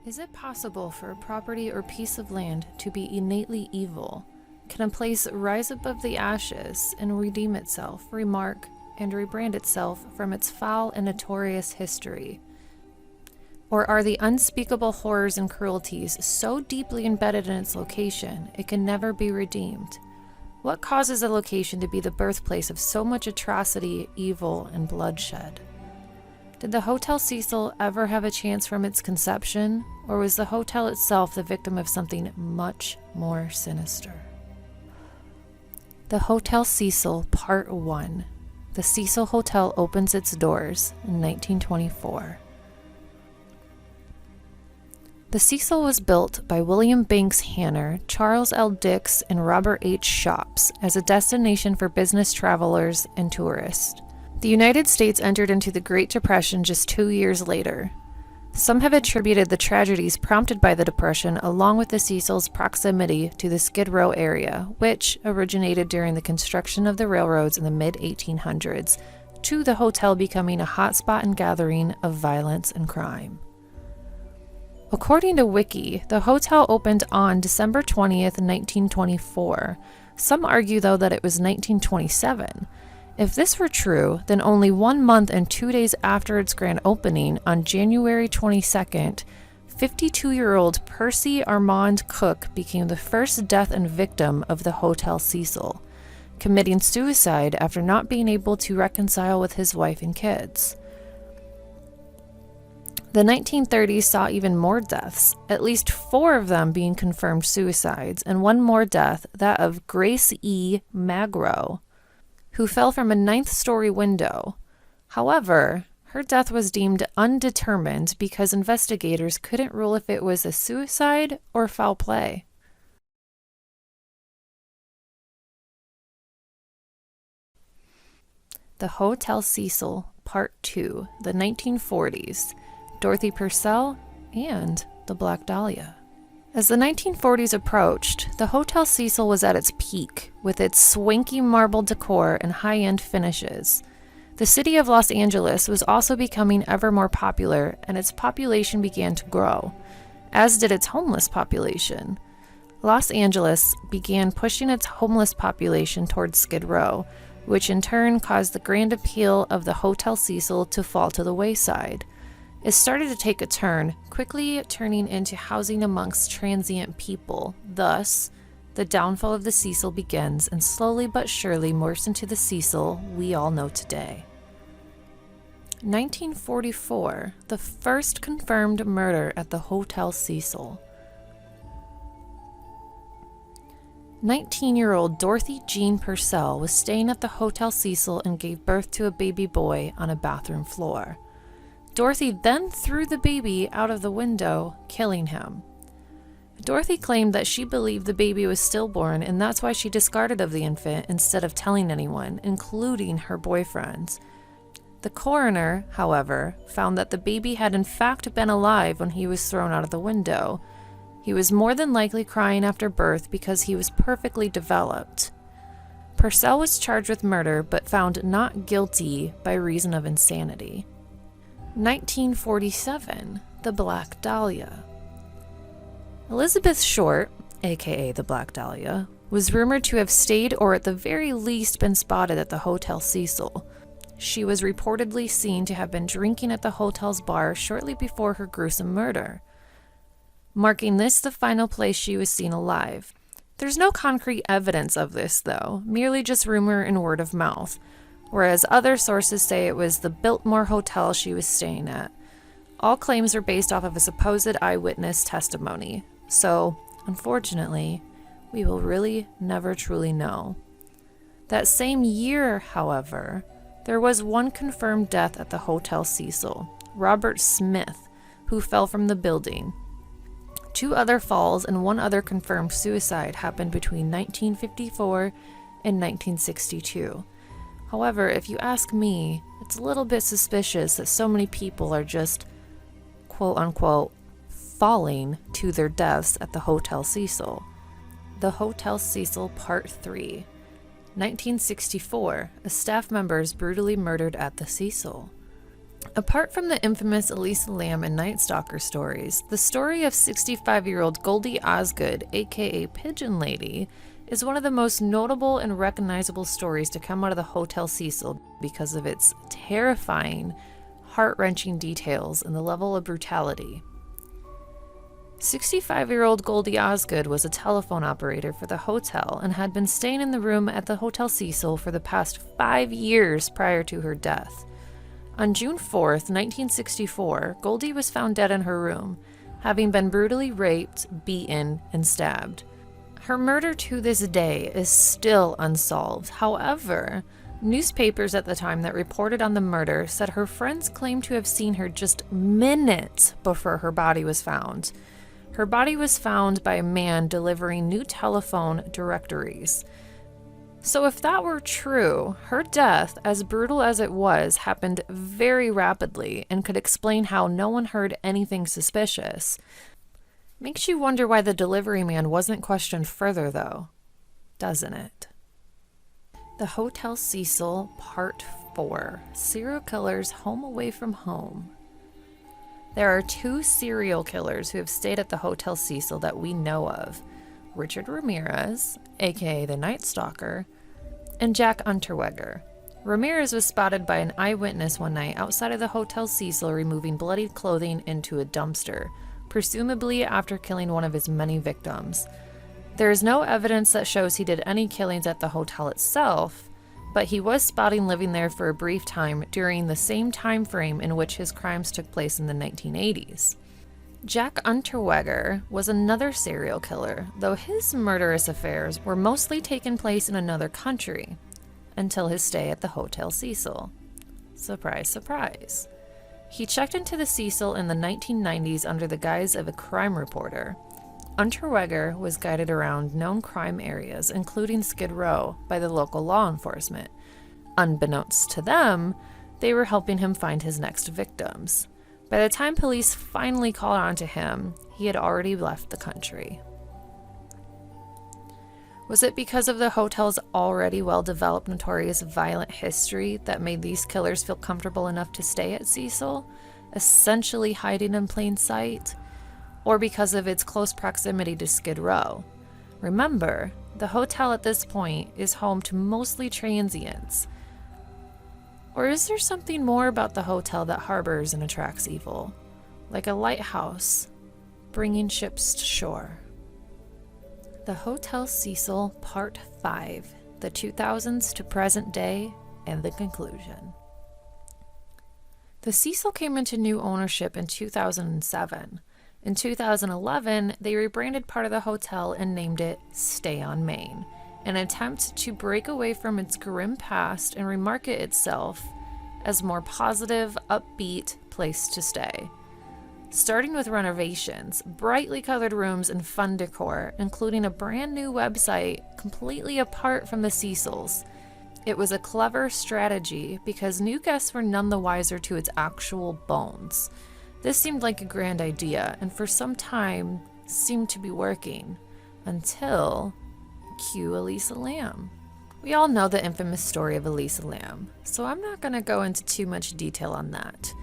Is it possible for a property or piece of land to be innately evil? Can a place rise above the ashes and redeem itself, remark, and rebrand itself from its foul and notorious history? Or are the unspeakable horrors and cruelties so deeply embedded in its location it can never be redeemed? What causes a location to be the birthplace of so much atrocity, evil, and bloodshed? Did the Hotel Cecil ever have a chance from its conception, or was the hotel itself the victim of something much more sinister? The Hotel Cecil, Part 1. The Cecil Hotel opens its doors in 1924. The Cecil was built by William Banks Hanner, Charles L. Dix, and Robert H. Shops as a destination for business travelers and tourists. The United States entered into the Great Depression just 2 years later. Some have attributed the tragedies prompted by the Depression along with the Cecil's proximity to the Skid Row area, which originated during the construction of the railroads in the mid-1800s, to the hotel becoming a hotspot and gathering of violence and crime. According to Wiki, the hotel opened on December 20th, 1924. Some argue, though, that it was 1927. If this were true, then only 1 month and 2 days after its grand opening, on January 22nd, 52-year-old Percy Armand Cook became the first death and victim of the Hotel Cecil, committing suicide after not being able to reconcile with his wife and kids. The 1930s saw even more deaths, at least 4 of them being confirmed suicides, and one more death, that of Grace E. Magro, who fell from a 9th-story window. However, her death was deemed undetermined because investigators couldn't rule if it was a suicide or foul play. The Hotel Cecil, Part 2, the 1940s, Dorothy Purcell, and the Black Dahlia. As the 1940s approached, the Hotel Cecil was at its peak, with its swanky marble decor and high-end finishes. The city of Los Angeles was also becoming ever more popular, and its population began to grow, as did its homeless population. Los Angeles began pushing its homeless population towards Skid Row, which in turn caused the grand appeal of the Hotel Cecil to fall to the wayside. It started to take a turn, quickly turning into housing amongst transient people. Thus, the downfall of the Cecil begins and slowly but surely morphs into the Cecil we all know today. 1944, the first confirmed murder at the Hotel Cecil. 19-year-old Dorothy Jean Purcell was staying at the Hotel Cecil and gave birth to a baby boy on a bathroom floor. Dorothy then threw the baby out of the window, killing him. Dorothy claimed that she believed the baby was stillborn, and that's why she discarded of the infant instead of telling anyone, including her boyfriends. The coroner, however, found that the baby had in fact been alive when he was thrown out of the window. He was more than likely crying after birth because he was perfectly developed. Purcell was charged with murder but found not guilty by reason of insanity. 1947, the Black Dahlia. Elizabeth Short, aka the Black Dahlia, was rumored to have stayed or at the very least been spotted at the Hotel Cecil. She was reportedly seen to have been drinking at the hotel's bar shortly before her gruesome murder, marking this the final place she was seen alive. There's no concrete evidence of this, though, merely just rumor and word of mouth, whereas other sources say it was the Biltmore Hotel she was staying at. All claims are based off of a supposed eyewitness testimony, so, unfortunately, we will really never truly know. That same year, however, there was one confirmed death at the Hotel Cecil, Robert Smith, who fell from the building. 2 other falls and 1 other confirmed suicide happened between 1954 and 1962. However, if you ask me, it's a little bit suspicious that so many people are just, quote-unquote, falling to their deaths at the Hotel Cecil. The Hotel Cecil, Part 3. 1964, a staff member is brutally murdered at the Cecil. Apart from the infamous Elisa Lam and Night Stalker stories, the story of 65-year-old Goldie Osgood, aka Pigeon Lady, is one of the most notable and recognizable stories to come out of the Hotel Cecil because of its terrifying, heart-wrenching details and the level of brutality. 65-year-old Goldie Osgood was a telephone operator for the hotel and had been staying in the room at the Hotel Cecil for the past 5 years prior to her death. On June 4th, 1964, Goldie was found dead in her room, having been brutally raped, beaten, and stabbed. Her murder to this day is still unsolved. However, newspapers at the time that reported on the murder said her friends claimed to have seen her just minutes before her body was found. Her body was found by a man delivering new telephone directories. So if that were true, her death, as brutal as it was, happened very rapidly and could explain how no one heard anything suspicious. Makes you wonder why the delivery man wasn't questioned further, though, doesn't it? The Hotel Cecil, Part 4, Serial Killers Home Away from Home. There are 2 serial killers who have stayed at the Hotel Cecil that we know of: Richard Ramirez, aka the Night Stalker, and Jack Unterweger. Ramirez was spotted by an eyewitness one night outside of the Hotel Cecil removing bloodied clothing into a dumpster, presumably after killing one of his many victims. There is no evidence that shows he did any killings at the hotel itself, but he was spotted living there for a brief time during the same time frame in which his crimes took place in the 1980s. Jack Unterweger was another serial killer, though his murderous affairs were mostly taking place in another country, until his stay at the Hotel Cecil. Surprise, surprise. He checked into the Cecil in the 1990s under the guise of a crime reporter. Unterweger was guided around known crime areas, including Skid Row, by the local law enforcement. Unbeknownst to them, they were helping him find his next victims. By the time police finally caught on to him, he had already left the country. Was it because of the hotel's already well-developed notorious violent history that made these killers feel comfortable enough to stay at Cecil, essentially hiding in plain sight? Or because of its close proximity to Skid Row? Remember, the hotel at this point is home to mostly transients. Or is there something more about the hotel that harbors and attracts evil, like a lighthouse bringing ships to shore? The Hotel Cecil, Part 5, the 2000s to present day, and the conclusion. The Cecil came into new ownership in 2007. In 2011, they rebranded part of the hotel and named it Stay on Main, an attempt to break away from its grim past and remarket itself as a more positive, upbeat place to stay. Starting with renovations, brightly colored rooms, and fun decor, including a brand new website completely apart from the Cecil's. It was a clever strategy because new guests were none the wiser to its actual bones. This seemed like a grand idea, and for some time seemed to be working, until cue Elisa Lam. We all know the infamous story of Elisa Lam, so I'm not going to go into too much detail on that.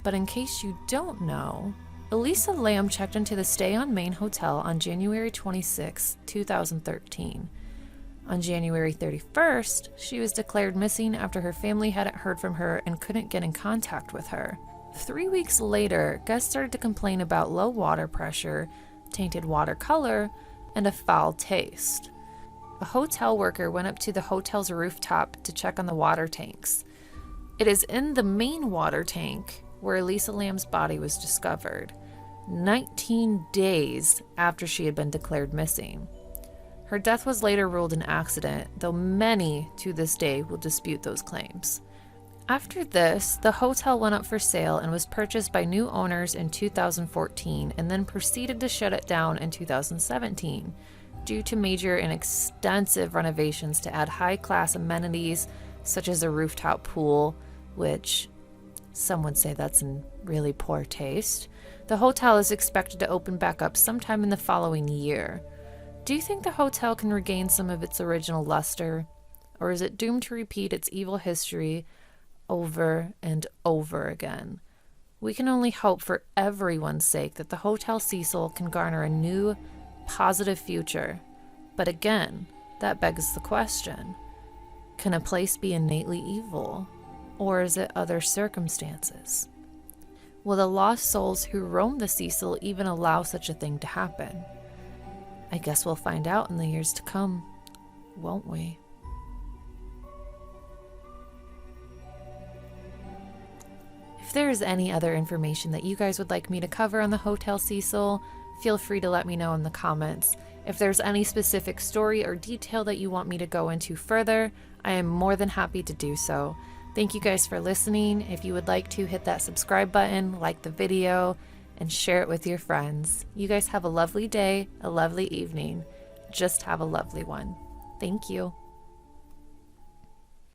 But in case you don't know, Elisa Lam checked into the Stay on Main Hotel on January 26, 2013. On January 31st, she was declared missing after her family hadn't heard from her and couldn't get in contact with her. 3 weeks later, guests started to complain about low water pressure, tainted water color, and a foul taste. A hotel worker went up to the hotel's rooftop to check on the water tanks. It is in the main water tank where Elisa Lam's body was discovered, 19 days after she had been declared missing. Her death was later ruled an accident, though many to this day will dispute those claims. After this, the hotel went up for sale and was purchased by new owners in 2014 and then proceeded to shut it down in 2017 due to major and extensive renovations to add high-class amenities such as a rooftop pool, which some would say that's in really poor taste. The hotel is expected to open back up sometime in the following year. Do you think the hotel can regain some of its original luster? Or is it doomed to repeat its evil history over and over again. We can only hope for everyone's sake that the Hotel Cecil can garner a new, positive future. But again, that begs the question, can a place be innately evil, or is it other circumstances? Will the lost souls who roam the Cecil even allow such a thing to happen? I guess we'll find out in the years to come, won't we? If there is any other information that you guys would like me to cover on the Hotel Cecil, feel free to let me know in the comments. If there's any specific story or detail that you want me to go into further, I am more than happy to do so. Thank you guys for listening. If you would like to, hit that subscribe button, like the video, and share it with your friends. You guys have a lovely day, a lovely evening. Just have a lovely one. Thank you.